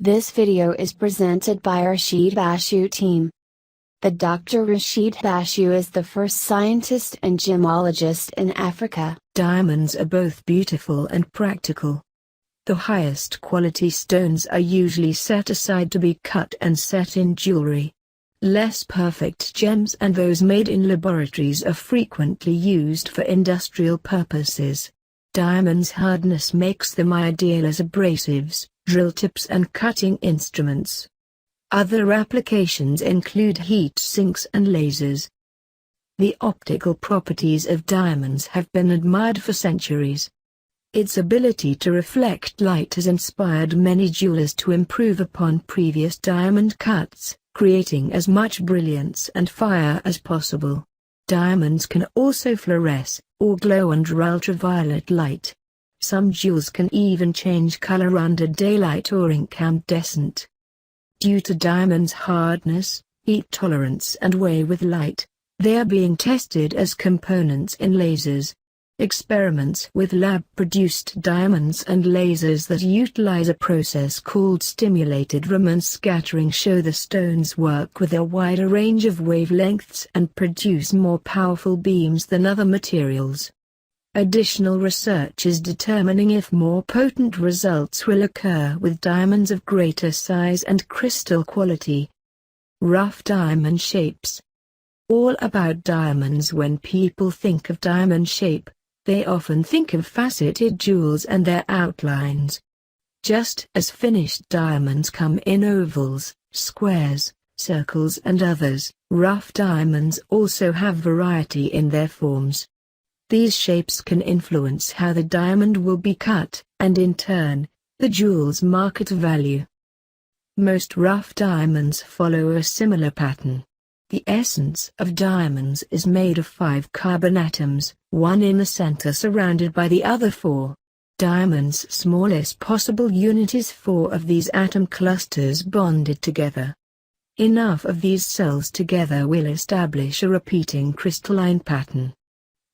This video is presented by Rashid Bashu team. The Dr. Rashid Bashu is the first scientist and gemologist in Africa. Diamonds are both beautiful and practical. The highest quality stones are usually set aside to be cut and set in jewelry. Less perfect gems and those made in laboratories are frequently used for industrial purposes. Diamonds' hardness makes them ideal as abrasives, drill tips and cutting instruments. Other applications include heat sinks and lasers. The optical properties of diamonds have been admired for centuries. Its ability to reflect light has inspired many jewelers to improve upon previous diamond cuts, creating as much brilliance and fire as possible. Diamonds can also fluoresce, or glow under ultraviolet light. Some jewels can even change color under daylight or incandescent. Due to diamonds' hardness, heat tolerance and way with light, they are being tested as components in lasers. Experiments with lab-produced diamonds and lasers that utilize a process called stimulated Raman scattering show the stones work with a wider range of wavelengths and produce more powerful beams than other materials. Additional research is determining if more potent results will occur with diamonds of greater size and crystal quality. Rough diamond shapes. All about diamonds. When people think of diamond shape, they often think of faceted jewels and their outlines. Just as finished diamonds come in ovals, squares, circles and others, rough diamonds also have variety in their forms. These shapes can influence how the diamond will be cut, and in turn, the jewel's market value. Most rough diamonds follow a similar pattern. The essence of diamonds is made of 5 carbon atoms, one in the center surrounded by the other 4. Diamond's smallest possible unit is 4 of these atom clusters bonded together. Enough of these cells together will establish a repeating crystalline pattern.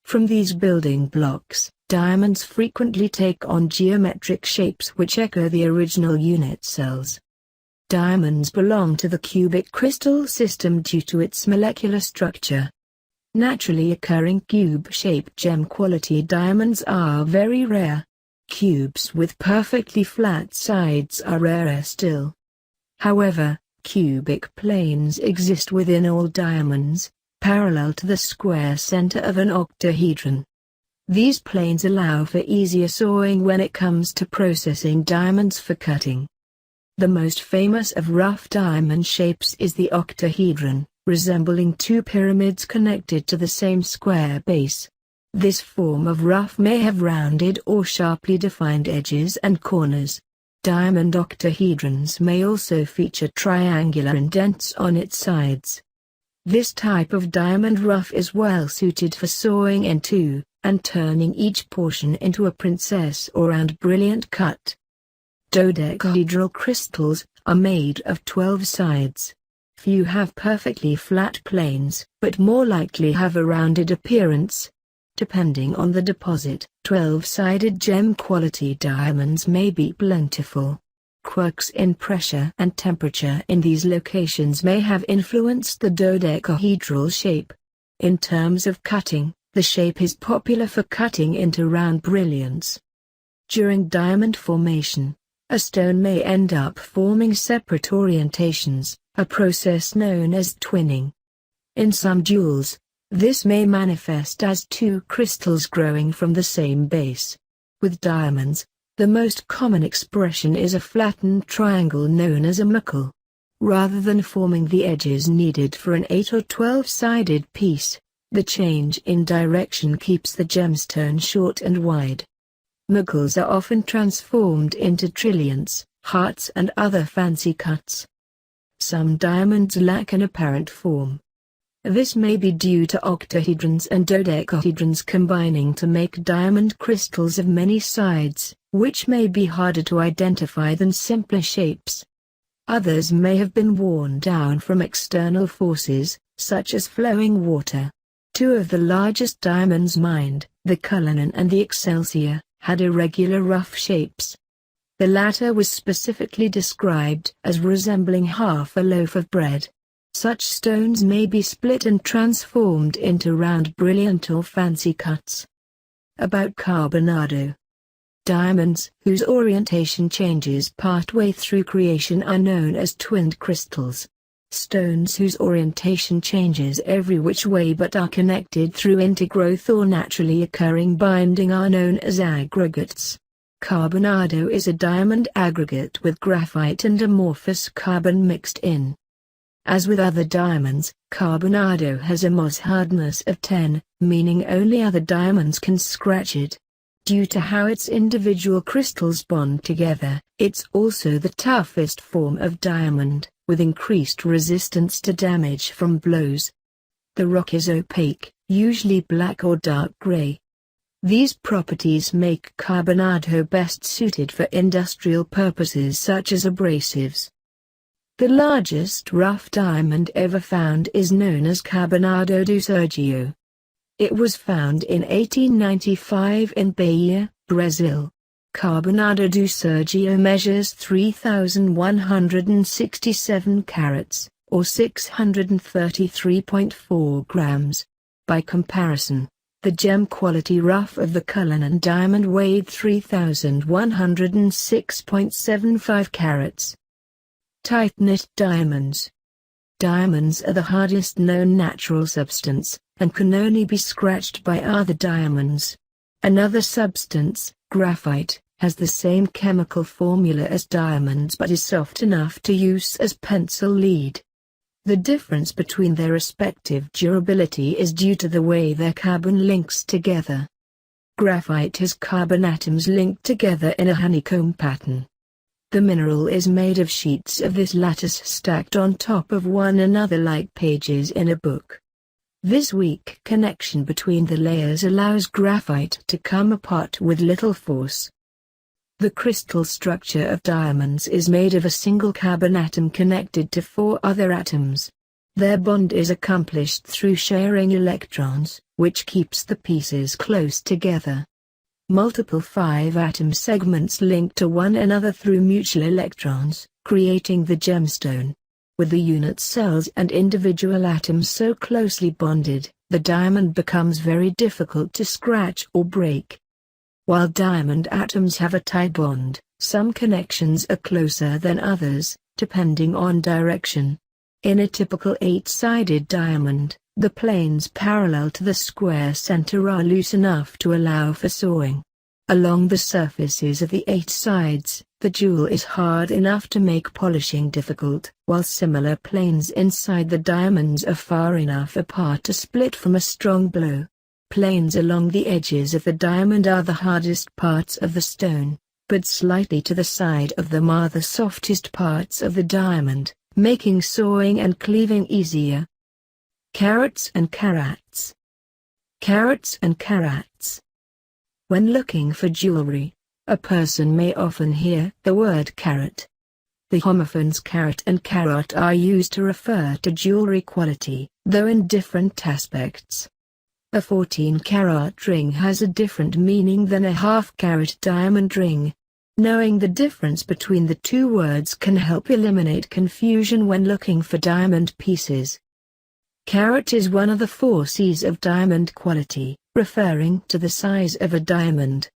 From these building blocks, diamonds frequently take on geometric shapes which echo the original unit cells. Diamonds belong to the cubic crystal system due to its molecular structure. Naturally occurring cube-shaped gem-quality diamonds are very rare. Cubes with perfectly flat sides are rarer still. However, cubic planes exist within all diamonds, parallel to the square center of an octahedron. These planes allow for easier sawing when it comes to processing diamonds for cutting. The most famous of rough diamond shapes is the octahedron, resembling 2 pyramids connected to the same square base. This form of rough may have rounded or sharply defined edges and corners. Diamond octahedrons may also feature triangular indents on its sides. This type of diamond rough is well suited for sawing into, and turning each portion into a princess or round brilliant cut. Dodecahedral crystals are made of 12 sides. Few have perfectly flat planes, but more likely have a rounded appearance. Depending on the deposit, 12-sided gem-quality diamonds may be plentiful. Quirks in pressure and temperature in these locations may have influenced the dodecahedral shape. In terms of cutting, the shape is popular for cutting into round brilliance. During diamond formation, a stone may end up forming separate orientations, a process known as twinning. In some jewels, this may manifest as 2 crystals growing from the same base. With diamonds, the most common expression is a flattened triangle known as a muckle. Rather than forming the edges needed for an 8 or 12-sided piece, the change in direction keeps the gemstone short and wide. Muckles are often transformed into trilliants, hearts and other fancy cuts. Some diamonds lack an apparent form. This may be due to octahedrons and dodecahedrons combining to make diamond crystals of many sides, which may be harder to identify than simpler shapes. Others may have been worn down from external forces, such as flowing water. 2 of the largest diamonds mined, the Cullinan and the Excelsior, had irregular rough shapes. The latter was specifically described as resembling half a loaf of bread. Such stones may be split and transformed into round brilliant or fancy cuts. About carbonado. Diamonds whose orientation changes partway through creation are known as twinned crystals. Stones whose orientation changes every which way but are connected through intergrowth or naturally occurring binding are known as aggregates. Carbonado is a diamond aggregate with graphite and amorphous carbon mixed in. As with other diamonds, carbonado has a Mohs hardness of 10, meaning only other diamonds can scratch it. Due to how its individual crystals bond together, it's also the toughest form of diamond, with increased resistance to damage from blows. The rock is opaque, usually black or dark gray. These properties make carbonado best suited for industrial purposes such as abrasives. The largest rough diamond ever found is known as Carbonado do Sergio. It was found in 1895 in Bahia, Brazil. Carbonado do Sergio measures 3,167 carats, or 633.4 grams. By comparison, the gem quality rough of the Cullinan diamond weighed 3,106.75 carats. Tight-knit diamonds. Diamonds are the hardest known natural substance, and can only be scratched by other diamonds. Another substance, graphite, has the same chemical formula as diamonds but is soft enough to use as pencil lead. The difference between their respective durability is due to the way their carbon links together. Graphite has carbon atoms linked together in a honeycomb pattern. The mineral is made of sheets of this lattice stacked on top of one another like pages in a book. This weak connection between the layers allows graphite to come apart with little force. The crystal structure of diamonds is made of a single carbon atom connected to 4 other atoms. Their bond is accomplished through sharing electrons, which keeps the pieces close together. Multiple 5-atom segments link to one another through mutual electrons, creating the gemstone. With the unit cells and individual atoms so closely bonded, the diamond becomes very difficult to scratch or break. While diamond atoms have a tie bond, some connections are closer than others, depending on direction. In a typical 8-sided diamond, the planes parallel to the square center are loose enough to allow for sawing. Along the surfaces of the 8 sides, the jewel is hard enough to make polishing difficult, while similar planes inside the diamonds are far enough apart to split from a strong blow. Planes along the edges of the diamond are the hardest parts of the stone, but slightly to the side of them are the softest parts of the diamond, making sawing and cleaving easier. Carats and carats. Carats and carats. When looking for jewelry, a person may often hear the word carat. The homophones carat and carat are used to refer to jewelry quality, though in different aspects. A 14-carat ring has a different meaning than a half-carat diamond ring. Knowing the difference between the two words can help eliminate confusion when looking for diamond pieces. Carat is one of the 4 C's of diamond quality, referring to the size of a diamond.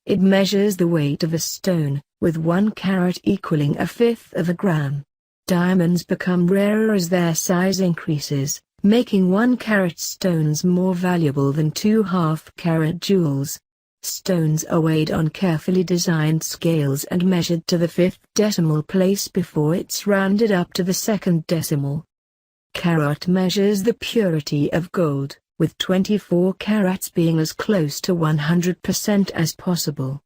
It measures the weight of a stone, with 1 carat equaling 1/5 of a gram. Diamonds become rarer as their size increases, making 1-carat stones more valuable than 2 half-carat jewels. Stones are weighed on carefully designed scales and measured to the 5th decimal place before it's rounded up to the 2nd decimal. Carat measures the purity of gold, with 24 carats being as close to 100% as possible.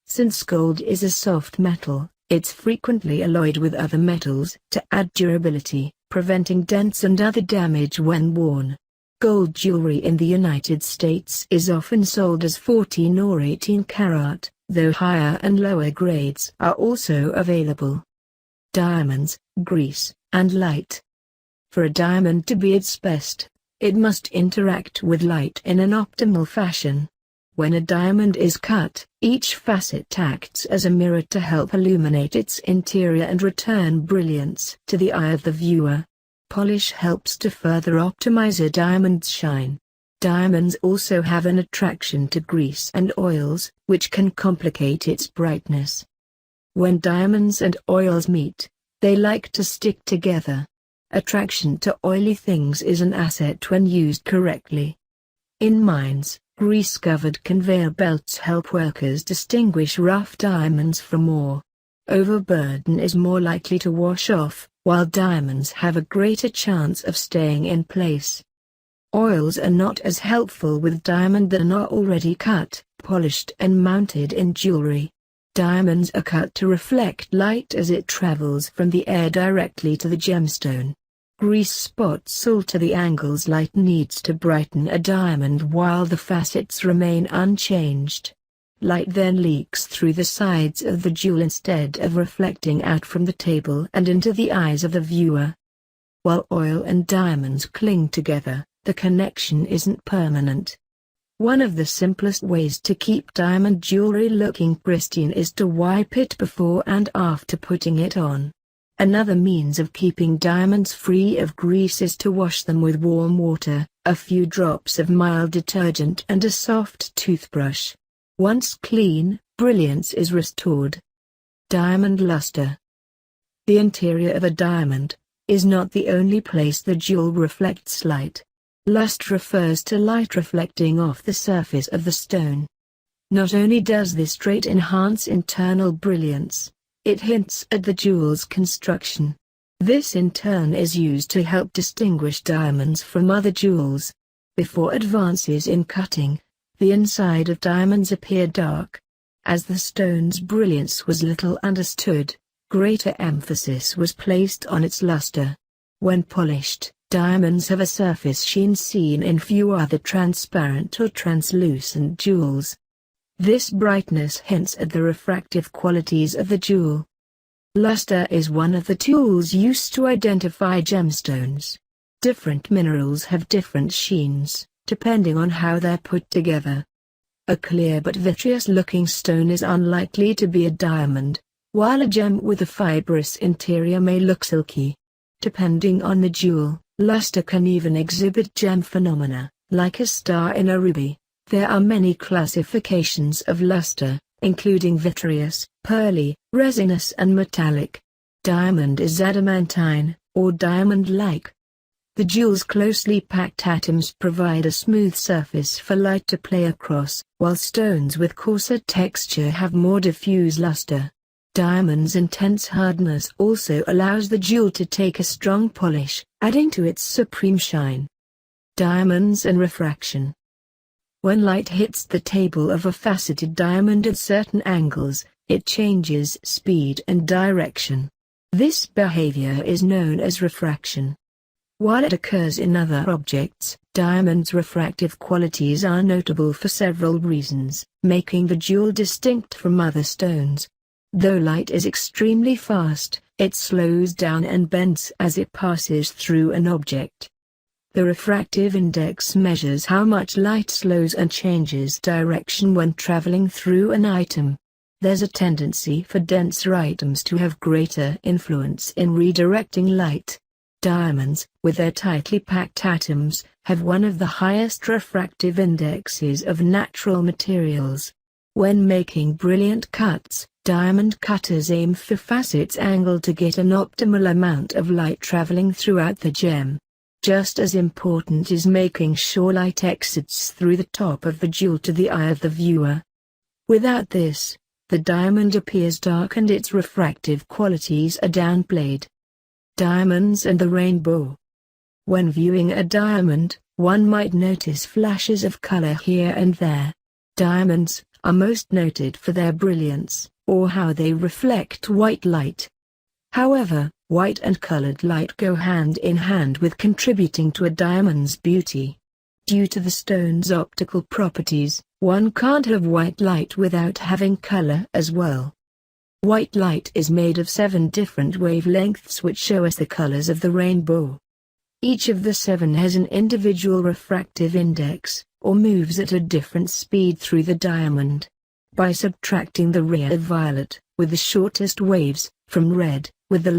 Since gold is a soft metal, it's frequently alloyed with other metals to add durability, preventing dents and other damage when worn. Gold jewelry in the United States is often sold as 14 or 18 carat, though higher and lower grades are also available. Diamonds, grease, and light. For a diamond to be its best, it must interact with light in an optimal fashion. When a diamond is cut, each facet acts as a mirror to help illuminate its interior and return brilliance to the eye of the viewer. Polish helps to further optimize a diamond's shine. Diamonds also have an attraction to grease and oils, which can complicate its brightness. When diamonds and oils meet, they like to stick together. Attraction to oily things is an asset when used correctly. In mines, grease-covered conveyor belts help workers distinguish rough diamonds from ore. Overburden is more likely to wash off, while diamonds have a greater chance of staying in place. Oils are not as helpful with diamond than are already cut, polished and mounted in jewelry. Diamonds are cut to reflect light as it travels from the air directly to the gemstone. Grease spots alter the angles light needs to brighten a diamond while the facets remain unchanged. Light then leaks through the sides of the jewel instead of reflecting out from the table and into the eyes of the viewer. While oil and diamonds cling together, the connection isn't permanent. One of the simplest ways to keep diamond jewelry looking pristine is to wipe it before and after putting it on. Another means of keeping diamonds free of grease is to wash them with warm water, a few drops of mild detergent and a soft toothbrush. Once clean, brilliance is restored. Diamond luster. The interior of a diamond is not the only place the jewel reflects light. Lust refers to light reflecting off the surface of the stone. Not only does this trait enhance internal brilliance, it hints at the jewel's construction. This in turn is used to help distinguish diamonds from other jewels. Before advances in cutting, the inside of diamonds appeared dark. As the stone's brilliance was little understood, greater emphasis was placed on its luster. When polished, diamonds have a surface sheen seen in few other transparent or translucent jewels. This brightness hints at the refractive qualities of the jewel. Luster is one of the tools used to identify gemstones. Different minerals have different sheens, depending on how they're put together. A clear but vitreous-looking stone is unlikely to be a diamond, while a gem with a fibrous interior may look silky. Depending on the jewel, luster can even exhibit gem phenomena, like a star in a ruby. There are many classifications of luster, including vitreous, pearly, resinous and metallic. Diamond is adamantine, or diamond-like. The jewel's closely packed atoms provide a smooth surface for light to play across, while stones with coarser texture have more diffuse luster. Diamond's intense hardness also allows the jewel to take a strong polish, adding to its supreme shine. Diamonds and refraction. When light hits the table of a faceted diamond at certain angles, it changes speed and direction. This behavior is known as refraction. While it occurs in other objects, diamonds' refractive qualities are notable for several reasons, making the jewel distinct from other stones. Though light is extremely fast, it slows down and bends as it passes through an object. The refractive index measures how much light slows and changes direction when traveling through an item. There's a tendency for denser items to have greater influence in redirecting light. Diamonds, with their tightly packed atoms, have one of the highest refractive indexes of natural materials. When making brilliant cuts, diamond cutters aim for facets angled to get an optimal amount of light traveling throughout the gem. Just as important is making sure light exits through the top of the jewel to the eye of the viewer. Without this, the diamond appears dark and its refractive qualities are downplayed. Diamonds and the rainbow. When viewing a diamond, one might notice flashes of color here and there. Diamonds are most noted for their brilliance, or how they reflect white light. However, white and colored light go hand in hand with contributing to a diamond's beauty. Due to the stone's optical properties, one can't have white light without having color as well. White light is made of 7 different wavelengths which show us the colors of the rainbow. Each of the 7 has an individual refractive index, or moves at a different speed through the diamond. By subtracting the rear violet, with the shortest waves, from red, with the